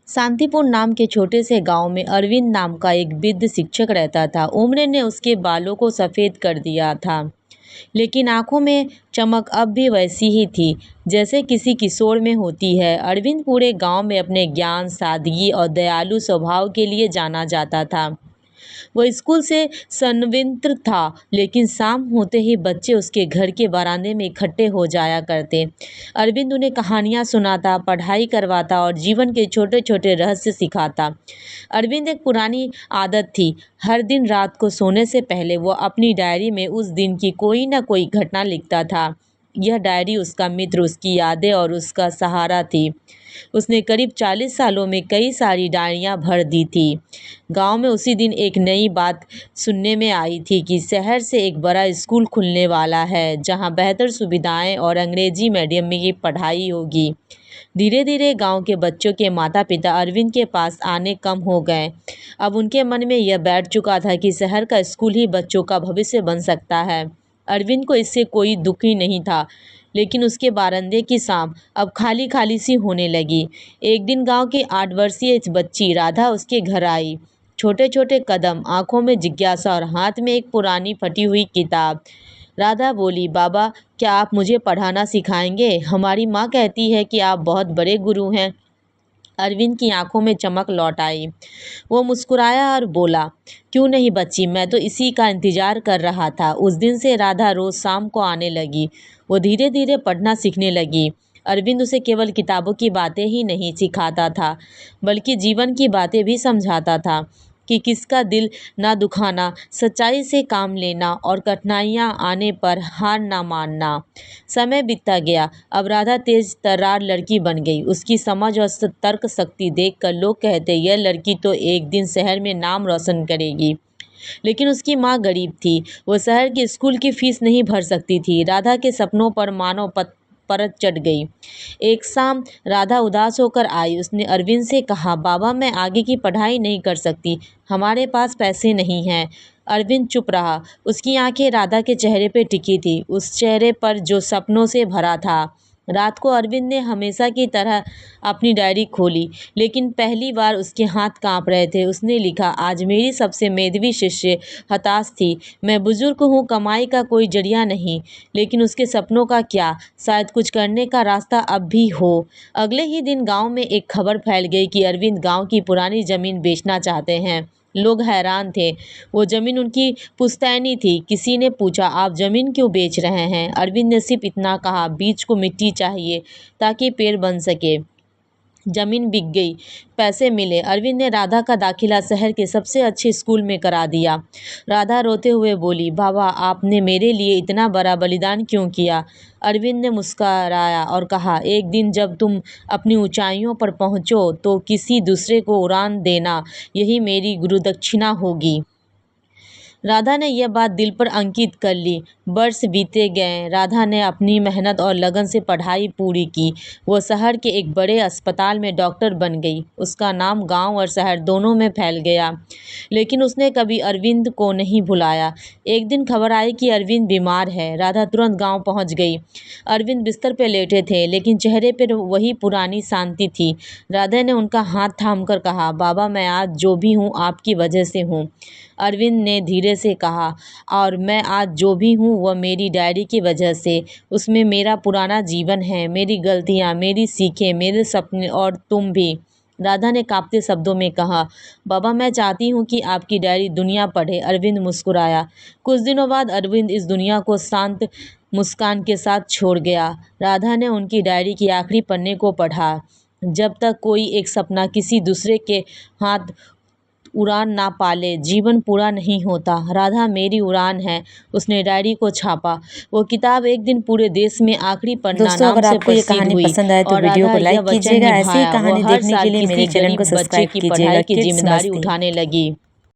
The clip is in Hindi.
शांतिपुर नाम के छोटे से गांव में अरविंद नाम का एक वृद्ध शिक्षक रहता था। उम्र ने उसके बालों को सफ़ेद कर दिया था, लेकिन आंखों में चमक अब भी वैसी ही थी जैसे किसी किशोर में होती है। अरविंद पूरे गांव में अपने ज्ञान, सादगी और दयालु स्वभाव के लिए जाना जाता था। वो स्कूल से संवित्र था, लेकिन शाम होते ही बच्चे उसके घर के बरामदे में इकट्ठे हो जाया करते। अरविंद उन्हें कहानियाँ सुनाता, पढ़ाई करवाता और जीवन के छोटे छोटे रहस्य सिखाता। अरविंद एक पुरानी आदत थी, हर दिन रात को सोने से पहले वो अपनी डायरी में उस दिन की कोई न कोई घटना लिखता था। यह डायरी उसका मित्र, उसकी यादें और उसका सहारा थी। उसने करीब 40 सालों में कई सारी डायरियां भर दी थी। गांव में उसी दिन एक नई बात सुनने में आई थी कि शहर से एक बड़ा स्कूल खुलने वाला है, जहां बेहतर सुविधाएं और अंग्रेजी मीडियम में की पढ़ाई होगी। धीरे धीरे गांव के बच्चों के माता पिता अरविंद के पास आने कम हो गए। अब उनके मन में यह बैठ चुका था कि शहर का स्कूल ही बच्चों का भविष्य बन सकता है। अरविंद को इससे कोई दुख ही नहीं था, लेकिन उसके बारंदे की शाम अब खाली खाली सी होने लगी। एक दिन गांव की 8 वर्षीय बच्ची राधा उसके घर आई। छोटे छोटे कदम, आंखों में जिज्ञासा और हाथ में एक पुरानी फटी हुई किताब। राधा बोली, बाबा, क्या आप मुझे पढ़ाना सिखाएंगे? हमारी माँ कहती है कि आप बहुत बड़े गुरु हैं। अरविंद की आंखों में चमक लौट आई। वो मुस्कुराया और बोला, क्यों नहीं बच्ची, मैं तो इसी का इंतजार कर रहा था। उस दिन से राधा रोज शाम को आने लगी। वो धीरे धीरे पढ़ना सीखने लगी। अरविंद उसे केवल किताबों की बातें ही नहीं सिखाता था, बल्कि जीवन की बातें भी समझाता था कि किसका दिल ना दुखाना, सच्चाई से काम लेना और कठिनाइयाँ आने पर हार ना मानना। समय बीतता गया। अब राधा तेज तर्रार लड़की बन गई। उसकी समझ और तर्क शक्ति देखकर लोग कहते, यह लड़की तो एक दिन शहर में नाम रोशन करेगी। लेकिन उसकी माँ गरीब थी। वो शहर के स्कूल की फीस नहीं भर सकती थी। राधा के सपनों पर मानो परत चढ़ गई। एक शाम राधा उदास होकर आई। उसने अरविंद से कहा, बाबा, मैं आगे की पढ़ाई नहीं कर सकती, हमारे पास पैसे नहीं हैं। अरविंद चुप रहा। उसकी आंखें राधा के चेहरे पर टिकी थी, उस चेहरे पर जो सपनों से भरा था। रात को अरविंद ने हमेशा की तरह अपनी डायरी खोली, लेकिन पहली बार उसके हाथ कांप रहे थे। उसने लिखा, आज मेरी सबसे मेधावी शिष्य हताश थी। मैं बुजुर्ग हूँ, कमाई का कोई जरिया नहीं, लेकिन उसके सपनों का क्या? शायद कुछ करने का रास्ता अब भी हो। अगले ही दिन गांव में एक खबर फैल गई कि अरविंद गांव की पुरानी जमीन बेचना चाहते हैं। लोग हैरान थे। वो जमीन उनकी पुश्तैनी थी। किसी ने पूछा, आप जमीन क्यों बेच रहे हैं? अरविंद ने सिर्फ इतना कहा, बीज को मिट्टी चाहिए ताकि पेड़ बन सके। जमीन बिक गई, पैसे मिले। अरविंद ने राधा का दाखिला शहर के सबसे अच्छे स्कूल में करा दिया। राधा रोते हुए बोली, बाबा, आपने मेरे लिए इतना बड़ा बलिदान क्यों किया? अरविंद ने मुस्कराया और कहा, एक दिन जब तुम अपनी ऊंचाइयों पर पहुंचो तो किसी दूसरे को उड़ान देना, यही मेरी गुरुदक्षिणा होगी। राधा ने यह बात दिल पर अंकित कर ली। वर्ष बीते गए। राधा ने अपनी मेहनत और लगन से पढ़ाई पूरी की। वो शहर के एक बड़े अस्पताल में डॉक्टर बन गई। उसका नाम गांव और शहर दोनों में फैल गया। लेकिन उसने कभी अरविंद को नहीं भुलाया। एक दिन खबर आई कि अरविंद बीमार है। राधा तुरंत गांव पहुंच गई। अरविंद बिस्तर पर लेटे थे, लेकिन चेहरे पर वही पुरानी शांति थी। राधा ने उनका हाथ थामकर कहा, बाबा, मैं आज जो भी हूँ आपकी वजह से हूँ। अरविंद ने धीरे से कहा, और मैं आज जो भी हूँ वह मेरी डायरी की वजह से। उसमें मेरा पुराना जीवन है, मेरी गलतियाँ, मेरी सीखें, मेरे सपने और तुम भी। राधा ने कांपते शब्दों में कहा, बाबा, मैं चाहती हूँ कि आपकी डायरी दुनिया पढ़े। अरविंद मुस्कुराया। कुछ दिनों बाद अरविंद इस दुनिया को शांत मुस्कान के साथ छोड़ गया। राधा ने उनकी डायरी की आखिरी पन्ने को पढ़ा। जब तक कोई एक सपना किसी दूसरे के हाथ उड़ान ना पाले, जीवन पूरा नहीं होता। राधा मेरी उड़ान है। उसने डायरी को छापा। वो किताब एक दिन पूरे देश में आखिरी पन्ना दोस्तों, नाम अगर से आपको ये प्रसिद्ध कहानी हुई। पसंद आए तो और वीडियो राधा को यह लाइक वचन कीजिएगा। ऐसी ही निभाया। कहानी वो हर देखने के साल लिए मेरे किसी चैनल गरीब को बच्चे सब्सक्राइब की कीजिएगा। पढ़ाई की किड्स जिम्मेदारी मस्ती। उठाने लगी।